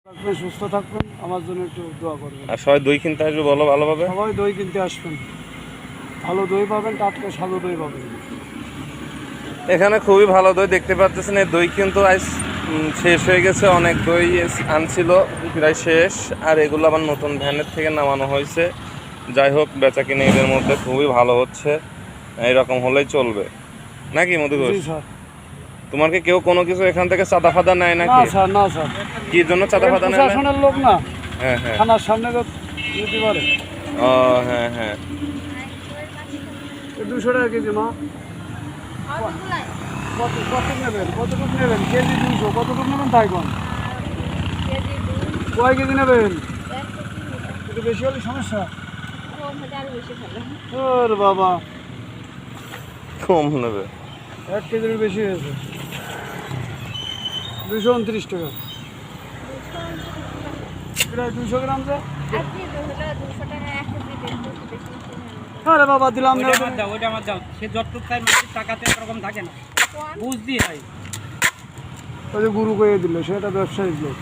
থাকবেন, সুস্থ থাকবেন, আমার জন্য একটু দোয়া করবেন। আর সবাই দই কিনতে আসবে বলো ভালোভাবে। সবাই দই কিনতে আসবেন, ভালো দই পাবেন, টাটকা সাদা দই পাবেন। এখানে খুবই ভালো দই দেখতে পাচ্ছেন। এই দই কিন্তু আজ শেষ হয়ে গেছে, অনেক দই আনছিল প্রায় শেষ, আর এগুলো আবার নতুন ভ্যানের থেকে নামানো হয়েছে। যাই হোক, বেচা কিনে এদের মধ্যে খুবই ভালো হচ্ছে, এইরকম হলেই চলবে নাকি মধু ঘোষ? জি স্যার। তোমার কি কেউ কোনো কিছু এখান থেকে চাঁদা ফাদা নেয় না নাকি? স্যার, না স্যার, কি জন্য চাঁদা ফাদা নেয় না? প্রশাসনের লোক না, হ্যাঁ হ্যাঁ, থানার সামনে তো নিতে পারে। ও হ্যাঁ হ্যাঁ। 200 টাকা কেজি মা। কত কত নেবেন, কতটুকু নেবেন? কেজি 200, কতটুকু নেবেন তাই কোন? কয় কেজি নেবেন? একটু বেশি হলে সমস্যা। ওর বাবা, কম নেবে। 1 কেজির বেশি হয়েছে। 229 টাকা, প্রায় 200 গ্রাম। যে আরে বাবা দিলাম না, ওইটা আমার দাও। সে যতটুক তাই মাটির টাকাতে এরকম থাকে না, বুঝ দিয়ে হয়। ওই যে গুরু কয়ে দিল, সেটা ব্যবসায়িক লোক।